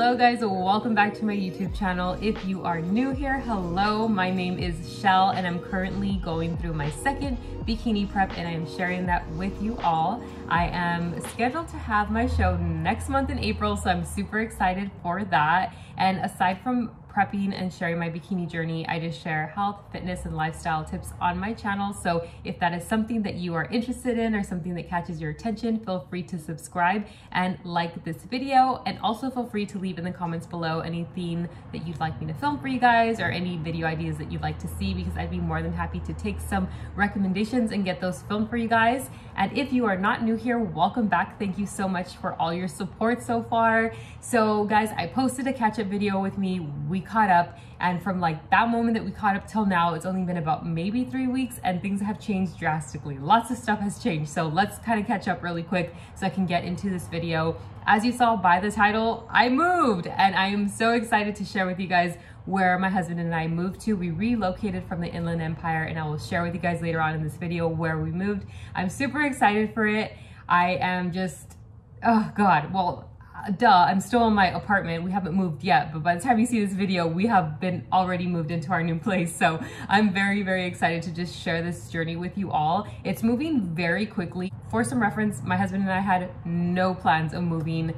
Hello guys, welcome back to my YouTube channel. If you are new here, hello, my name is Shell and I'm currently going through my second bikini prep and I am sharing that with you all. I am scheduled to have my show next month in April, so I'm super excited for that. And aside from prepping and sharing my bikini journey, I just share health, fitness, and lifestyle tips on my channel. So if that is something that you are interested in or something that catches your attention, feel free to subscribe and like this video. And also feel free to leave in the comments below anything that you'd like me to film for you guys or any video ideas that you'd like to see, because I'd be more than happy to take some recommendations and get those filmed for you guys. And if you are not new here, welcome back. Thank you so much for all your support so far. So guys, I posted a catch-up video with me. We caught up, and from like that moment that we caught up till now, it's only been about maybe 3 weeks and things have changed drastically. Lots of stuff has changed. So let's kind of catch up really quick so I can get into this video. As you saw by the title, I moved, and I am so excited to share with you guys where my husband and I moved to. We relocated from the Inland Empire, and I will share with you guys later on in this video where we moved. I'm super excited for it. I am just, oh God, well, duh, I'm still in my apartment. We haven't moved yet, but by the time you see this video, we have been already moved into our new place. So I'm very, very excited to just share this journey with you all. It's moving very quickly. For some reference, my husband and I had no plans of moving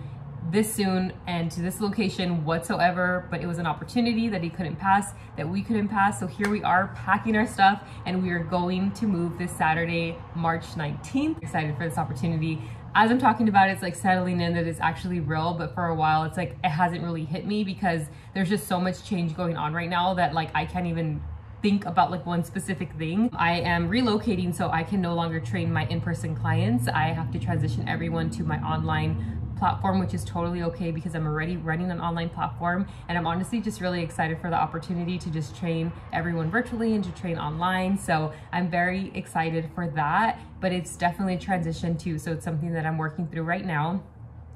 this soon and to this location whatsoever, but it was an opportunity that he couldn't pass, that we couldn't pass. So here we are packing our stuff, and we are going to move this Saturday, March 19th. Excited for this opportunity. As I'm talking about it, it's like settling in that it's actually real, but for a while it's like it hasn't really hit me because there's just so much change going on right now that like I can't even think about like one specific thing. I am relocating, so I can no longer train my in-person clients. I have to transition everyone to my online platform, which is totally okay because I'm already running an online platform, and I'm honestly just really excited for the opportunity to just train everyone virtually and to train online. So I'm very excited for that, but it's definitely a transition too. So it's something that I'm working through right now.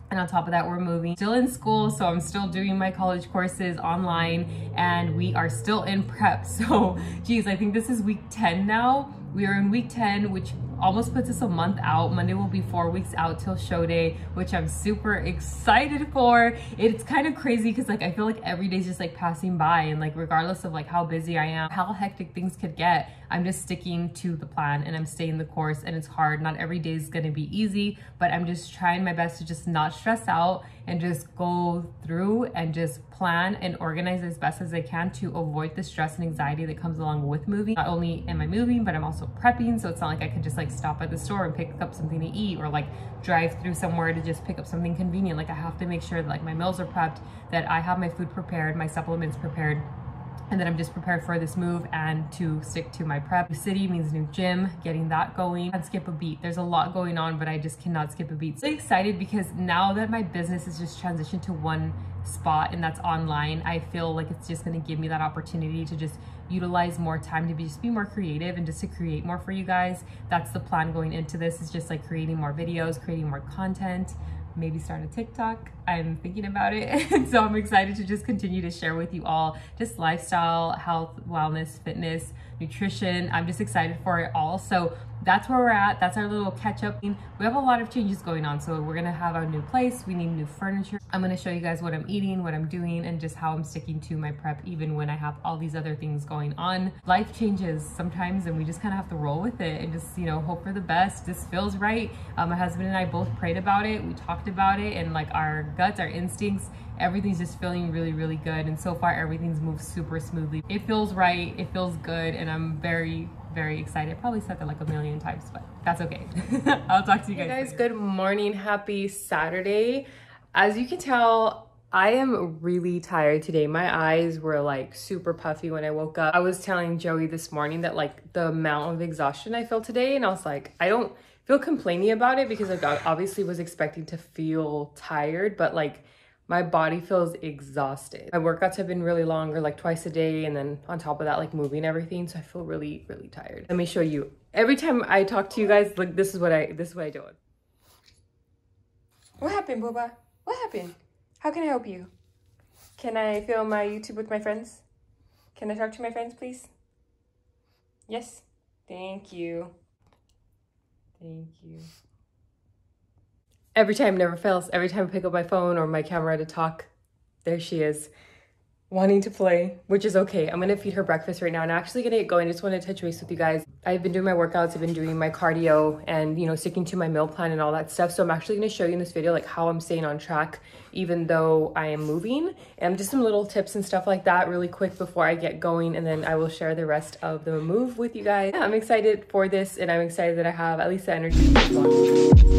And on top of that, we're moving. Still in school, so I'm still doing my college courses online, and we are still in prep. So geez, I think this is week 10 now. We are in week 10, which almost puts us a month out. Monday will be 4 weeks out till show day, which I'm super excited for. It's kind of crazy because like I feel like every day is just like passing by, and like regardless of like how busy I am, how hectic things could get, I'm just sticking to the plan and I'm staying the course. And it's hard. Not every day is going to be easy, but I'm just trying my best to just not stress out and just go through and just plan and organize as best as I can to avoid the stress and anxiety that comes along with moving. Not only am I moving, but I'm also prepping, so it's not like I could just like stop at the store and pick up something to eat or like drive through somewhere to just pick up something convenient. Like I have to make sure that like my meals are prepped, that I have my food prepared, my supplements prepared, and that I'm just prepared for this move and to stick to my prep. New city means new gym, getting that going. Can't skip a beat. There's a lot going on, but I just cannot skip a beat. So excited because now that my business is just transitioned to one spot, and that's online, I feel like it's just gonna give me that opportunity to just utilize more time to just be more creative and just to create more for you guys. That's the plan going into this, is just like creating more videos, creating more content, maybe start a TikTok. I'm thinking about it. So I'm excited to just continue to share with you all just lifestyle, health, wellness, fitness, nutrition. I'm just excited for it all. So that's where we're at. That's our little catch up. We have a lot of changes going on. So we're gonna have our new place. We need new furniture. I'm gonna show you guys what I'm eating, what I'm doing, and just how I'm sticking to my prep even when I have all these other things going on. Life changes sometimes, and we just kind of have to roll with it and just, you know, hope for the best. This feels right. My husband and I both prayed about it. We talked about it, and like our guts, our instincts, everything's just feeling really, really good. And so far everything's moved super smoothly. It feels right, it feels good, and I'm very, very excited. Probably said that like a million times, but that's okay. I'll talk to you guys. Hey guys, good morning. Happy Saturday. As you can tell, I am really tired today. My eyes were like super puffy when I woke up. I was telling Joey this morning that like the amount of exhaustion I feel today, and I was like, I don't feel complaining about it because like I obviously was expecting to feel tired, but like my body feels exhausted. My workouts have been really long, or like twice a day, and then on top of that, like moving everything, so I feel really, really tired. Let me show you. Every time I talk to you guys, like this is what I do. What happened, Boba? What happened? How can I help you? Can I film my YouTube with my friends? Can I talk to my friends, please? Yes? Thank you. Thank you. Every time, never fails. Every time I pick up my phone or my camera to talk, There she is, wanting to play, which is okay. I'm gonna feed her breakfast right now and I'm actually gonna get going. I just want to touch base with you guys. I've been doing my workouts, I've been doing my cardio and, you know, sticking to my meal plan and all that stuff. So I'm actually gonna show you in this video like how I'm staying on track even though I am moving, and just some little tips and stuff like that really quick before I get going, and then I will share the rest of the move with you guys. Yeah, I'm excited for this and I'm excited that I have at least the energy to keep going.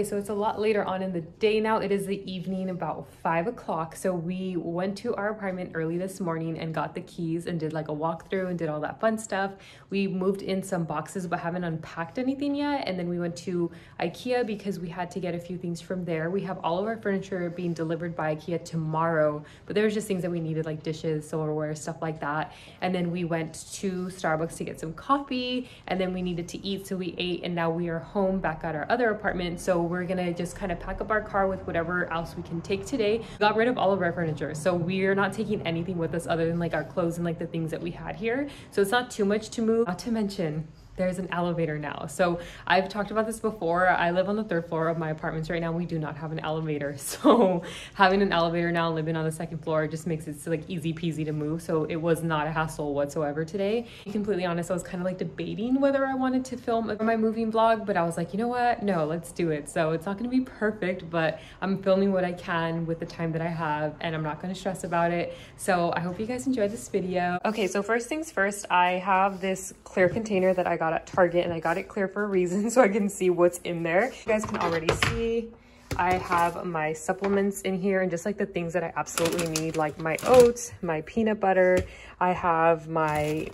So it's a lot later on in the day now. It is the evening, about 5 o'clock. So we went to our apartment early this morning and got the keys and did like a walkthrough and did all that fun stuff. We moved in some boxes but haven't unpacked anything yet. And then we went to IKEA because we had to get a few things from there. We have all of our furniture being delivered by IKEA tomorrow, but there was just things that we needed like dishes, silverware, stuff like that. And then we went to Starbucks to get some coffee, and then we needed to eat, so we ate, and now we are home back at our other apartment. So we're gonna just kind of pack up our car with whatever else we can take today. We got rid of all of our furniture, so we're not taking anything with us other than like our clothes and like the things that we had here. So it's not too much to move. Not to mention there's an elevator now. So I've talked about this before. I live on the 3rd floor of my apartments right now. We do not have an elevator. So having an elevator now, living on the 2nd floor, just makes it so like easy peasy to move. So it was not a hassle whatsoever today. To be completely honest, I was kind of like debating whether I wanted to film my moving vlog, but I was like, you know what? No, let's do it. So it's not going to be perfect, but I'm filming what I can with the time that I have, and I'm not going to stress about it. So I hope you guys enjoyed this video. Okay, so first things first, I have this clear container that I got at Target, and I got it clear for a reason so I can see what's in there. You guys can already see I have my supplements in here and just like the things that I absolutely need, like my oats, my peanut butter. I have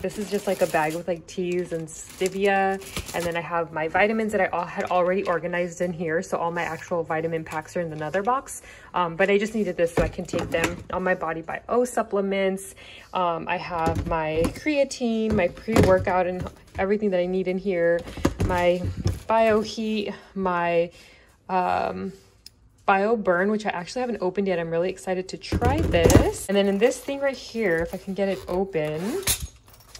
this is just like a bag with like teas and stevia, and then I have my vitamins that I had already organized in here. So all my actual vitamin packs are in another box, but I just needed this so I can take them on my Body by O supplements. I have my creatine, my pre-workout, and everything that I need in here, my BioHeat, my BioBurn, which I actually haven't opened yet. I'm really excited to try this. And then in this thing right here, if I can get it open,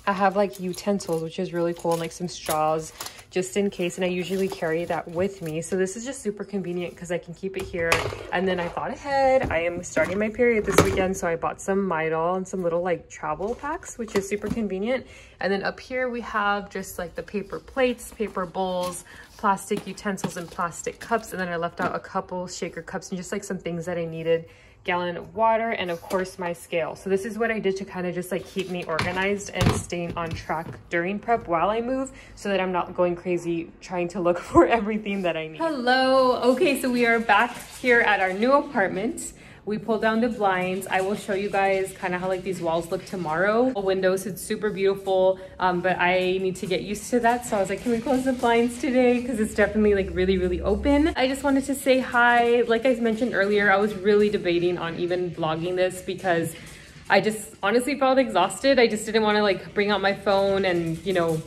I have like utensils, which is really cool, and like some straws just in case, and I usually carry that with me. So this is just super convenient because I can keep it here. And then I thought ahead, I am starting my period this weekend, so I bought some Midol and some little like travel packs, which is super convenient. And then up here we have just like the paper plates, paper bowls, plastic utensils, and plastic cups. And then I left out a couple shaker cups and just like some things that I needed. Gallon of water, and of course my scale. So this is what I did to kind of just like keep me organized and staying on track during prep while I move, so that I'm not going crazy trying to look for everything that I need. Hello. Okay, so we are back here at our new apartment. We pulled down the blinds. I will show you guys kind of how like these walls look tomorrow. Windows, it's super beautiful, but I need to get used to that. So I was like, can we close the blinds today? Because it's definitely like really, really open. I just wanted to say hi. Like I mentioned earlier, I was really debating on even vlogging this because I just honestly felt exhausted. I just didn't want to like bring out my phone and, you know,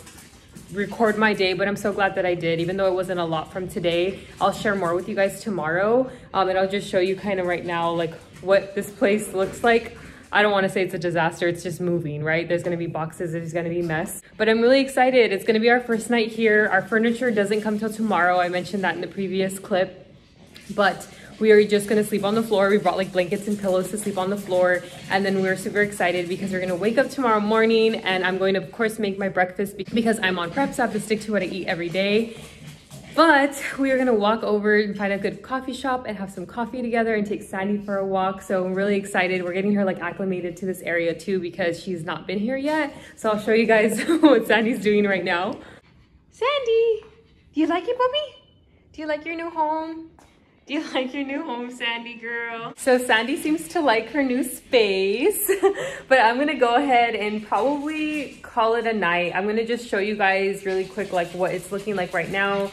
record my day, but I'm so glad that I did, even though it wasn't a lot from today. I'll share more with you guys tomorrow, and I'll just show you kind of right now like what this place looks like. I don't want to say it's a disaster, it's just moving, right? There's going to be boxes, there's going to be mess, but I'm really excited. It's going to be our first night here. Our furniture doesn't come till tomorrow. I mentioned that in the previous clip, but we are just gonna sleep on the floor. We brought like blankets and pillows to sleep on the floor. And then we're super excited because we're gonna wake up tomorrow morning, and I'm going to, of course, make my breakfast because I'm on prep, so I have to stick to what I eat every day. But we are gonna walk over and find a good coffee shop and have some coffee together and take Sandy for a walk. So I'm really excited. We're getting her like acclimated to this area too because she's not been here yet. So I'll show you guys what Sandy's doing right now. Sandy, do you like it, puppy? Do you like your new home? Do you like your new home, Sandy girl? So Sandy seems to like her new space, but I'm gonna go ahead and probably call it a night. I'm gonna just show you guys really quick like what it's looking like right now.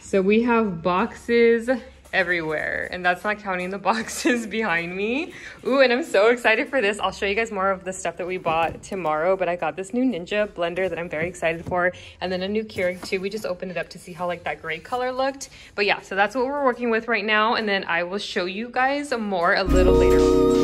So we have boxes everywhere, and that's not counting the boxes behind me. Ooh, and I'm so excited for this. I'll show you guys more of the stuff that we bought tomorrow, but I got this new Ninja blender that I'm very excited for, and then a new Keurig too. We just opened it up to see how like that gray color looked. But yeah, so that's what we're working with right now, and then I will show you guys more a little later on.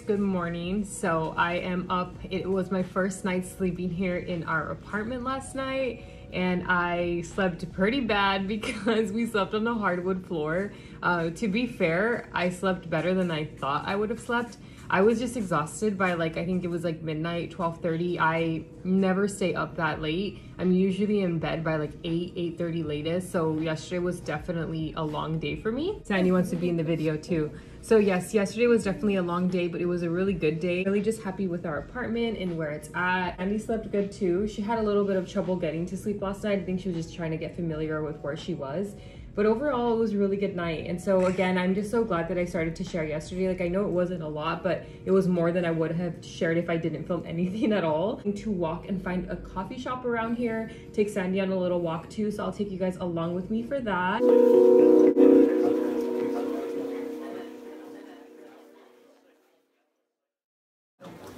Good morning. So I am up. It was my first night sleeping here in our apartment last night, and I slept pretty bad because we slept on the hardwood floor. To be fair, I slept better than I thought I would have slept. I was just exhausted by like, I think it was like midnight, 12:30. I never stay up that late. I'm usually in bed by like 8:30 latest. So yesterday was definitely a long day for me. Sandy wants to be in the video too. So yes, yesterday was definitely a long day, but it was a really good day. Really just happy with our apartment and where it's at. Andy slept good too. She had a little bit of trouble getting to sleep last night. I think she was just trying to get familiar with where she was. But overall, it was a really good night. And so again, I'm just so glad that I started to share yesterday. Like, I know it wasn't a lot, but it was more than I would have shared if I didn't film anything at all. To walk and find a coffee shop around here, take Sandy on a little walk too. So I'll take you guys along with me for that. I'm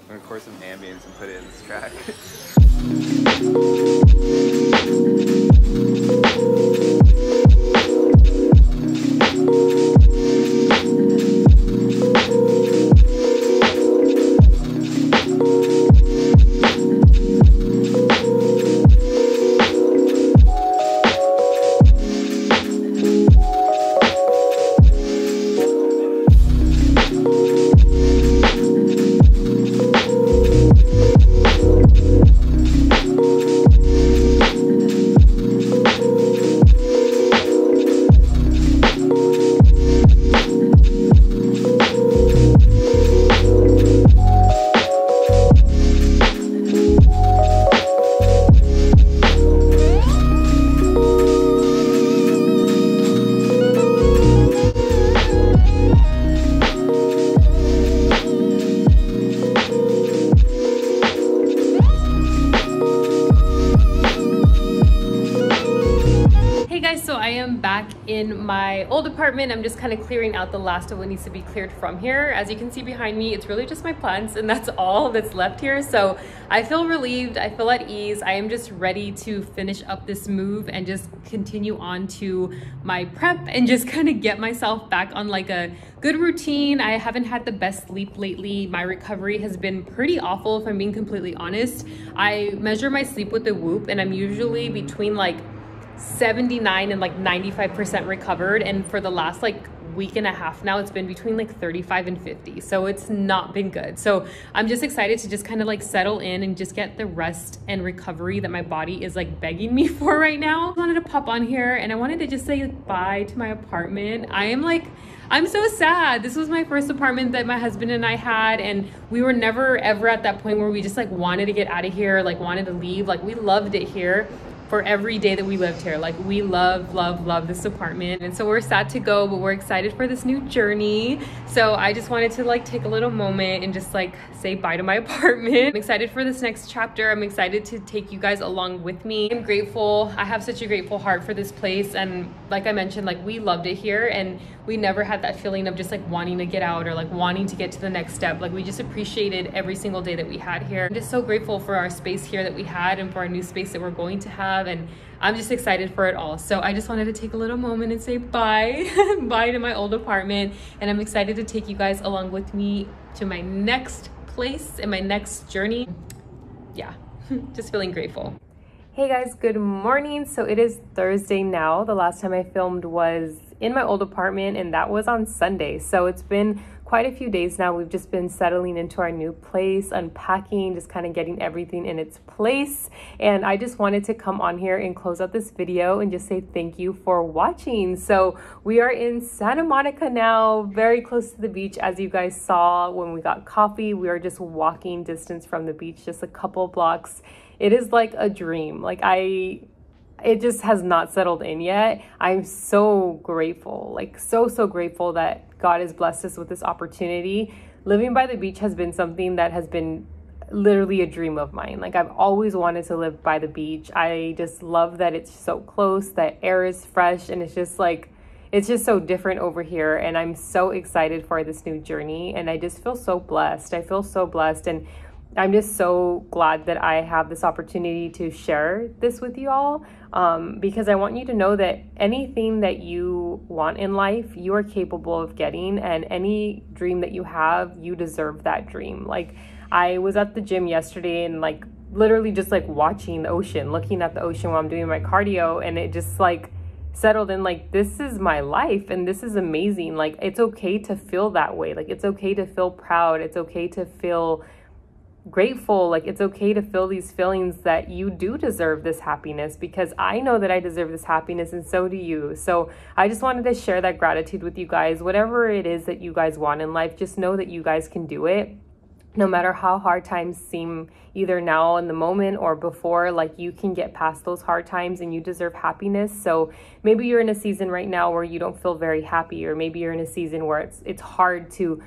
gonna record some ambience and put it in this track. In my old apartment, I'm just kind of clearing out the last of what needs to be cleared from here. As you can see behind me, it's really just my plants, and that's all that's left here. So I feel relieved, I feel at ease. I am just ready to finish up this move and just continue on to my prep and just kind of get myself back on like a good routine. I haven't had the best sleep lately. My recovery has been pretty awful, if I'm being completely honest. I measure my sleep with the Whoop, and I'm usually between like 79 and like 95% recovered, and for the last like week and a half now, it's been between like 35 and 50, so it's not been good. So I'm just excited to just kind of like settle in and just get the rest and recovery that my body is like begging me for right now. I wanted to pop on here and I wanted to just say bye to my apartment. I'm so sad. This was my first apartment that my husband and I had, and we were never ever at that point where we just like wanted to get out of here, like wanted to leave. Like, we loved it here for every day that we lived here. Like, we love this apartment, and so we're sad to go, but we're excited for this new journey. So I just wanted to like take a little moment and just like say bye to my apartment. I'm excited for this next chapter. I'm excited to take you guys along with me. I'm grateful. I have such a grateful heart for this place, and like I mentioned, like, we loved it here, and we never had that feeling of just like wanting to get out or like wanting to get to the next step. Like, we just appreciated every single day that we had here. I'm just so grateful for our space here that we had and for our new space that we're going to have, and I'm just excited for it all. So I just wanted to take a little moment and say bye bye to my old apartment, and I'm excited to take you guys along with me to my next place and my next journey. Yeah, just feeling grateful. Hey guys, good morning. So it is Thursday now. The last time I filmed was in my old apartment, and that was on Sunday. So it's been quite a few days now. We've just been settling into our new place, unpacking, just kind of getting everything in its place. And I just wanted to come on here and close out this video and just say thank you for watching. So we are in Santa Monica now, very close to the beach. As you guys saw when we got coffee, we are just walking distance from the beach, just a couple blocks. It is like a dream. Like, it just has not settled in yet. I'm so grateful, like so grateful that God has blessed us with this opportunity. Living by the beach has been something that has been literally a dream of mine. Like I've always wanted to live by the beach. I just love that it's so close, that air is fresh, and it's just so different over here. And I'm so excited for this new journey, and I just feel so blessed. I feel so blessed, and I'm just so glad that I have this opportunity to share this with you all, because I want you to know that anything that you want in life, you are capable of getting, and any dream that you have, you deserve that dream. Like I was at the gym yesterday and like literally just like watching the ocean, looking at the ocean while I'm doing my cardio, and it just like settled in, like this is my life and this is amazing. Like it's okay to feel that way. Like it's okay to feel proud. It's okay to feel grateful. Like it's okay to feel these feelings that you do deserve this happiness, because I know that I deserve this happiness and so do you. So I just wanted to share that gratitude with you guys. Whatever it is that you guys want in life, just know that you guys can do it. No matter how hard times seem, either now in the moment or before, like you can get past those hard times and you deserve happiness. So maybe you're in a season right now where you don't feel very happy, or maybe you're in a season where it's hard to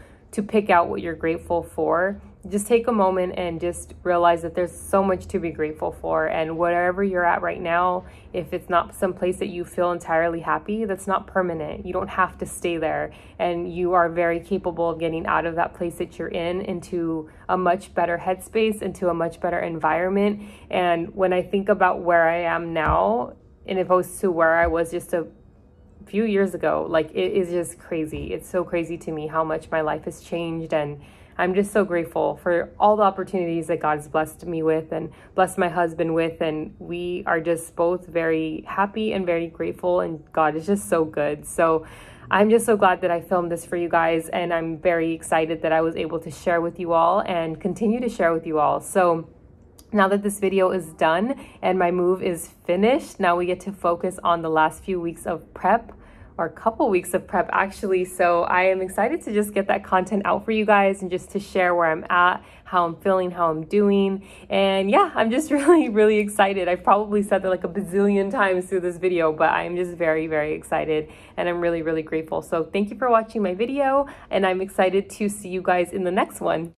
pick out what you're grateful for. Just take a moment and just realize that there's so much to be grateful for. And wherever you're at right now, if it's not some place that you feel entirely happy, that's not permanent. You don't have to stay there. And you are very capable of getting out of that place that you're in into a much better headspace, into a much better environment. And when I think about where I am now, in opposed to where I was just a few years ago, like it is just crazy. It's so crazy to me how much my life has changed, and I'm just so grateful for all the opportunities that God's blessed me with and blessed my husband with, and we are just both very happy and very grateful, and God is just so good. So I'm just so glad that I filmed this for you guys, and I'm very excited that I was able to share with you all and continue to share with you all. So now that this video is done and my move is finished, now we get to focus on the last few weeks of prep, or a couple weeks of prep actually. So I am excited to just get that content out for you guys and just to share where I'm at, how I'm feeling, how I'm doing. And yeah, I'm just really excited. I've probably said that like a bazillion times through this video, but I'm just very excited, and I'm really grateful. So thank you for watching my video, and I'm excited to see you guys in the next one.